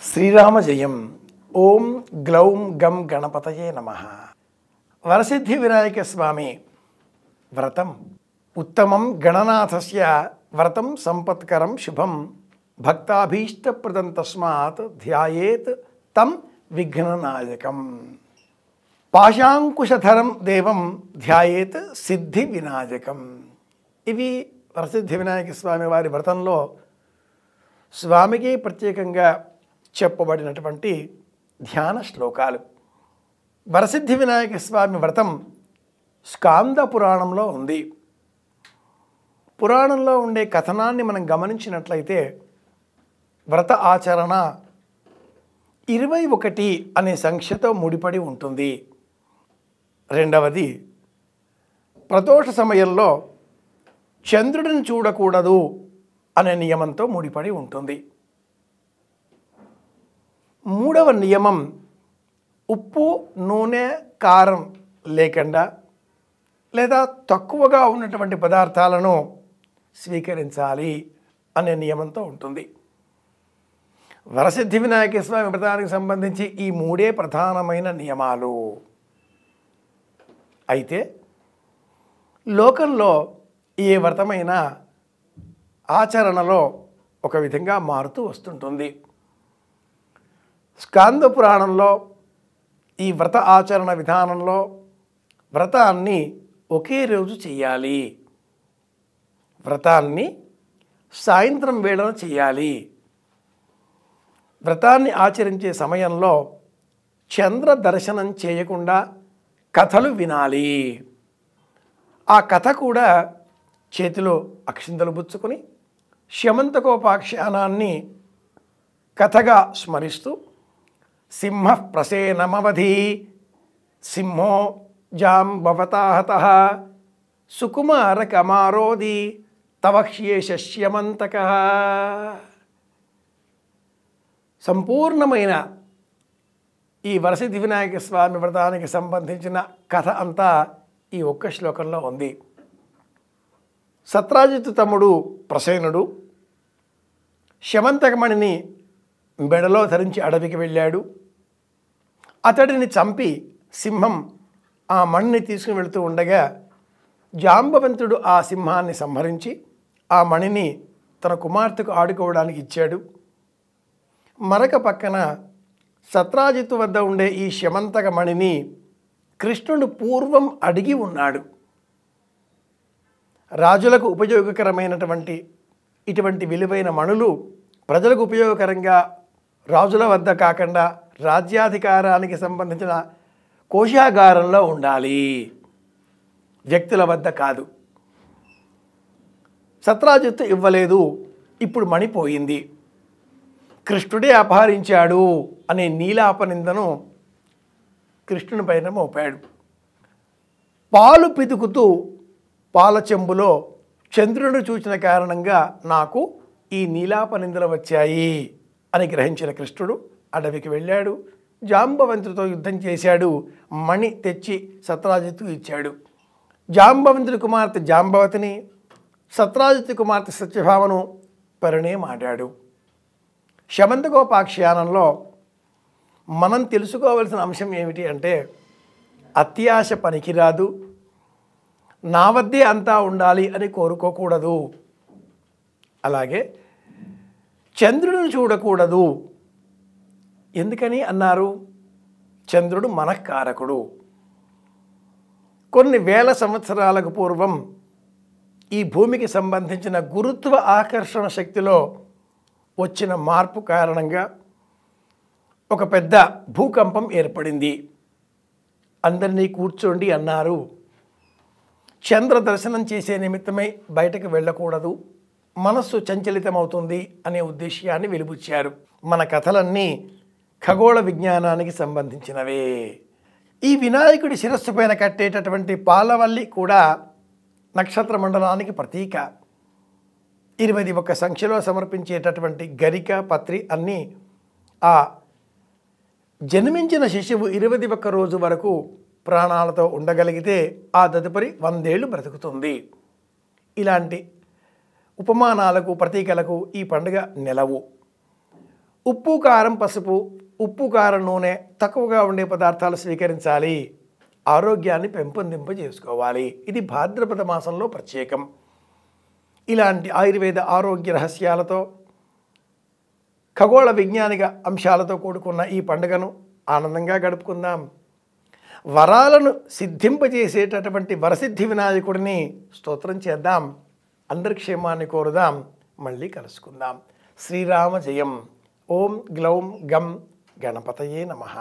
శ్రీరామ జయం. ఓం గ్లౌం గం గణపతయే నమః. వరసిద్ధి వినాయక స్వామి వ్రతం ఉత్తమం గణనాథస్య వ్రతం సంపత్కరం శుభం భక్తాభీష్టప్రదం తస్మాత్ ధ్యాయేత్ తం విఘ్ననాయకం. పాశాంకుశధరం దేవం ధ్యాయేత్ సిద్ధి వినాయకం. ఇవి వరసిద్ధి వినాయక స్వామి వారి వ్రతంలో స్వామికి ప్రత్యేకంగా చెప్పబడినటువంటి ధ్యాన శ్లోకాలు. వరసిద్ధి వినాయక స్వామి వ్రతం స్కాంద పురాణంలో ఉంది. పురాణంలో ఉండే కథనాన్ని మనం గమనించినట్లయితే వ్రత ఆచరణ 21 అనే సంఖ్యతో ముడిపడి ఉంటుంది. రెండవది, ప్రదోష సమయంలో చంద్రుడిని చూడకూడదు అనే నియమంతో ముడిపడి ఉంటుంది. మూడవ నియమం, ఉప్పు నూనె కారం లేకుండా లేదా తక్కువగా ఉన్నటువంటి పదార్థాలను స్వీకరించాలి అనే నియమంతో ఉంటుంది. వరసిద్ధి వినాయక స్వామి వ్రతానికి సంబంధించి ఈ మూడే ప్రధానమైన నియమాలు. అయితే లోకంలో ఏ వ్రతమైనా ఆచరణలో ఒక విధంగా మారుతూ వస్తుంటుంది. స్కాంద పురాణంలో ఈ వ్రత ఆచరణ విధానంలో వ్రతాన్ని ఒకే రోజు చేయాలి, వ్రతాన్ని సాయంత్రం వేళన చేయాలి, వ్రతాన్ని ఆచరించే సమయంలో చంద్ర దర్శనం చేయకుండా కథలు వినాలి. ఆ కథ కూడా చేతిలో అక్షింతలు పుచ్చుకొని శమంతకోపాఖ్యానాన్ని కథగా స్మరిస్తూ సింహ ప్రసేనమవధి సింహో జాంబవతాహతః సుకుమారకమారోది తవహ్యేష్యమంతకః. సంపూర్ణమైన ఈ వరసిద్ధి వినాయక స్వామి వ్రతానికి సంబంధించిన కథ అంతా ఈ ఒక్క శ్లోకంలో ఉంది. సత్రాజిత్తు తమ్ముడు ప్రసేనుడు శమంతకమణిని మెడలో ధరించి అడవికి వెళ్ళాడు. అతడిని చంపి సింహం ఆ మణిని తీసుకుని వెళుతూ ఉండగా జాంబవంతుడు ఆ సింహాన్ని సంహరించి ఆ మణిని తన కుమార్తెకు ఆడుకోవడానికి ఇచ్చాడు. మరొక పక్కన సత్రాజిత్తు వద్ద ఉండే ఈ శమంతక మణిని కృష్ణుడు పూర్వం అడిగి ఉన్నాడు. రాజులకు ఉపయోగకరమైనటువంటి ఇటువంటి విలువైన మణులు ప్రజలకు ఉపయోగకరంగా రాజుల వద్ద కాకుండా రాజ్యాధికారానికి సంబంధించిన కోశాగారంలో ఉండాలి, వ్యక్తుల వద్ద కాదు. సత్రాజిత్తు ఇవ్వలేదు, ఇప్పుడు మణి పోయింది, కృష్ణుడే అపహరించాడు అనే నీలాపనిందను కృష్ణుని పైన మోపాడు. పాలు పితుకుతూ పాల చెంబులో చంద్రుడు చూచిన కారణంగా నాకు ఈ నీలాపనిందలు వచ్చాయి అని గ్రహించిన కృష్ణుడు అడవికి వెళ్ళాడు. జాంబవంతుడితో యుద్ధం చేశాడు. మణి తెచ్చి సత్రాజిత్తుకు ఇచ్చాడు. జాంబవంతుడి కుమార్తె జాంబవతిని, సత్రాజిత్తు కుమార్తె సత్యభామను పరిణయమాడాడు. శమంతకోపాఖ్యానంలో మనం తెలుసుకోవలసిన అంశం ఏమిటి అంటే, అత్యాశ పనికిరాదు, నా వద్దే అంతా ఉండాలి అని కోరుకోకూడదు. అలాగే చంద్రుడిని చూడకూడదు. ఎందుకని అన్నారు? చంద్రుడు మనఃకారకుడు. కొన్ని వేల సంవత్సరాలకు పూర్వం ఈ భూమికి సంబంధించిన గురుత్వ ఆకర్షణ శక్తిలో వచ్చిన మార్పు కారణంగా ఒక పెద్ద భూకంపం ఏర్పడింది. అందరినీ కూర్చోండి అన్నారు. చంద్ర దర్శనం చేసే నిమిత్తమై బయటకు వెళ్ళకూడదు, మనస్సు చంచలితమవుతుంది అనే ఉద్దేశ్యాన్ని వెలిబుచ్చారు. మన కథలన్నీ ఖగోళ విజ్ఞానానికి సంబంధించినవే. ఈ వినాయకుడి శిరస్సు పైన కట్టేటటువంటి పాలవల్లి కూడా నక్షత్ర మండలానికి ప్రతీక. 21 సంఖ్యలో సమర్పించేటటువంటి గరిక పత్రి అన్నీ ఆ జన్మించిన శిశువు 21 రోజు వరకు ప్రాణాలతో ఉండగలిగితే ఆ తదుపరి 100 ఏళ్ళు బ్రతుకుతుంది. ఇలాంటి ఉపమానాలకు ప్రతీకలకు ఈ పండుగ నెలవు. ఉప్పు కారం పసుపు ఉప్పు కారం నూనె తక్కువగా ఉండే పదార్థాలు స్వీకరించాలి. ఆరోగ్యాన్ని పెంపొందింపజేసుకోవాలి. ఇది భాద్రపద మాసంలో ప్రత్యేకం. ఇలాంటి ఆయుర్వేద ఆరోగ్య రహస్యాలతో ఖగోళ వైజ్ఞానిక అంశాలతో కూడుకున్న ఈ పండుగను ఆనందంగా గడుపుకుందాం. వరాలను సిద్ధింపజేసేటటువంటి వరసిద్ధి వినాయకుడిని స్తోత్రం చేద్దాం. అందరి క్షేమాన్ని కోరుదాం. మళ్ళీ కలుసుకుందాం. శ్రీరామ జయం. ఓం గ్లౌం గం గణపతయే నమః.